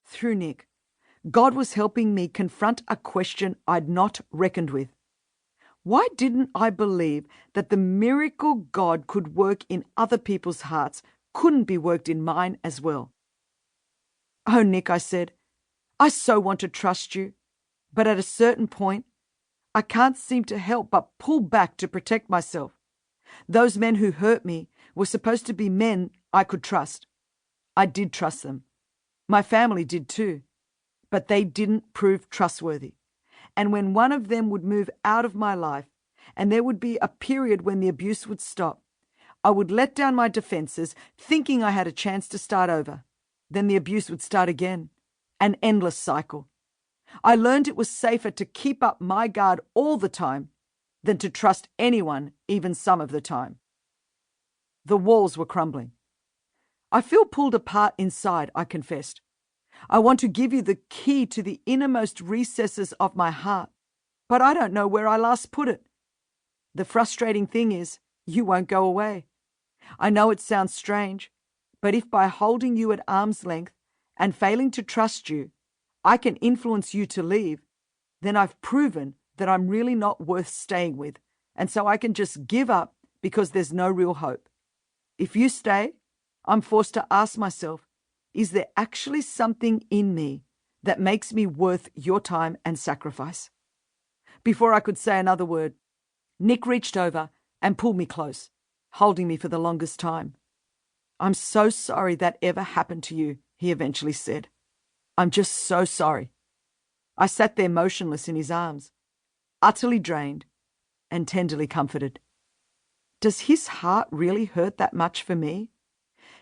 Through Nick, God was helping me confront a question I'd not reckoned with. Why didn't I believe that the miracle God could work in other people's hearts couldn't be worked in mine as well? "Oh, Nick," I said, "I so want to trust you, but at a certain point, I can't seem to help but pull back to protect myself. Those men who hurt me were supposed to be men I could trust. I did trust them. My family did too, but they didn't prove trustworthy. And when one of them would move out of my life, and there would be a period when the abuse would stop, I would let down my defenses, thinking I had a chance to start over. Then the abuse would start again, an endless cycle. I learned it was safer to keep up my guard all the time than to trust anyone, even some of the time." The walls were crumbling. "I feel pulled apart inside," I confessed. "I want to give you the key to the innermost recesses of my heart, but I don't know where I last put it. The frustrating thing is, you won't go away. I know it sounds strange, but if by holding you at arm's length and failing to trust you, I can influence you to leave, then I've proven that I'm really not worth staying with, and so I can just give up because there's no real hope. If you stay, I'm forced to ask myself, is there actually something in me that makes me worth your time and sacrifice?" Before I could say another word, Nick reached over and pulled me close, holding me for the longest time. "I'm so sorry that ever happened to you," he eventually said. "I'm just so sorry." I sat there motionless in his arms, utterly drained and tenderly comforted. Does his heart really hurt that much for me?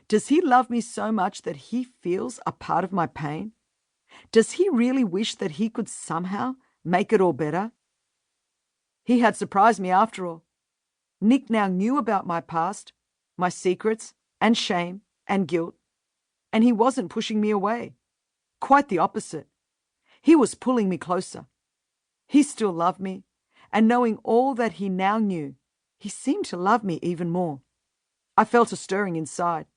Does he love me so much that he feels a part of my pain? Does he really wish that he could somehow make it all better? He had surprised me after all. Nick now knew about my past, my secrets and shame and guilt, and he wasn't pushing me away. Quite the opposite. He was pulling me closer. He still loved me, and knowing all that he now knew, he seemed to love me even more. I felt a stirring inside.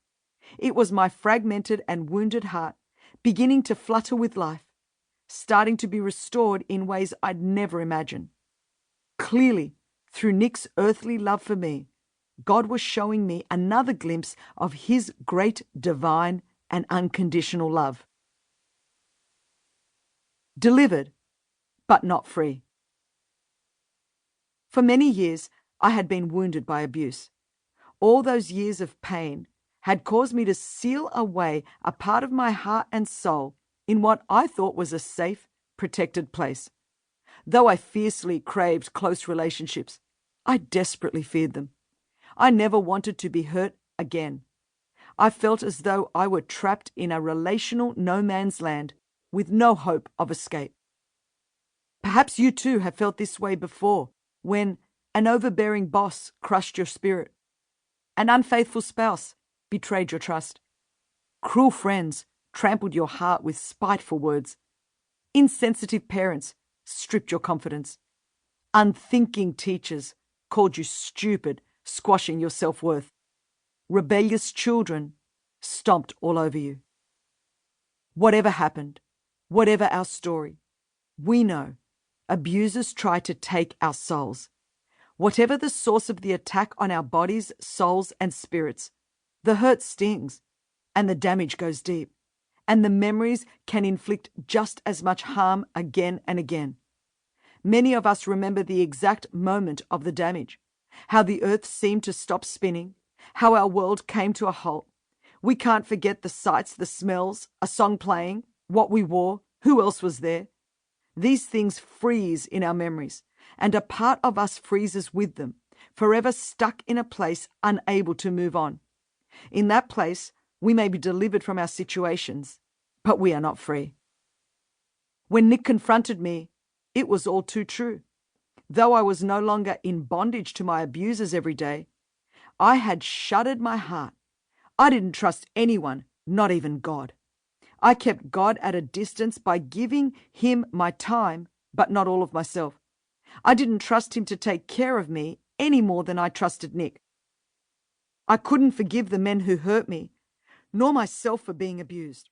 It was my fragmented and wounded heart beginning to flutter with life, starting to be restored in ways I'd never imagined. Clearly, through Nick's earthly love for me, God was showing me another glimpse of his great divine and unconditional love. Delivered, but not free. For many years, I had been wounded by abuse. All those years of pain had caused me to seal away a part of my heart and soul in what I thought was a safe, protected place. Though I fiercely craved close relationships, I desperately feared them. I never wanted to be hurt again. I felt as though I were trapped in a relational no man's land with no hope of escape. Perhaps you too have felt this way before, when an overbearing boss crushed your spirit, an unfaithful spouse betrayed your trust, cruel friends trampled your heart with spiteful words, insensitive parents stripped your confidence, unthinking teachers called you stupid, squashing your self-worth, rebellious children stomped all over you. Whatever happened, whatever our story, we know abusers try to take our souls. Whatever the source of the attack on our bodies, souls, and spirits, the hurt stings, and the damage goes deep, and the memories can inflict just as much harm again and again. Many of us remember the exact moment of the damage, how the earth seemed to stop spinning, how our world came to a halt. We can't forget the sights, the smells, a song playing, what we wore, who else was there. These things freeze in our memories, and a part of us freezes with them, forever stuck in a place unable to move on. In that place, we may be delivered from our situations, but we are not free. When Nick confronted me, it was all too true. Though I was no longer in bondage to my abusers every day, I had shuttered my heart. I didn't trust anyone, not even God. I kept God at a distance by giving him my time, but not all of myself. I didn't trust him to take care of me any more than I trusted Nick. I couldn't forgive the men who hurt me, nor myself for being abused.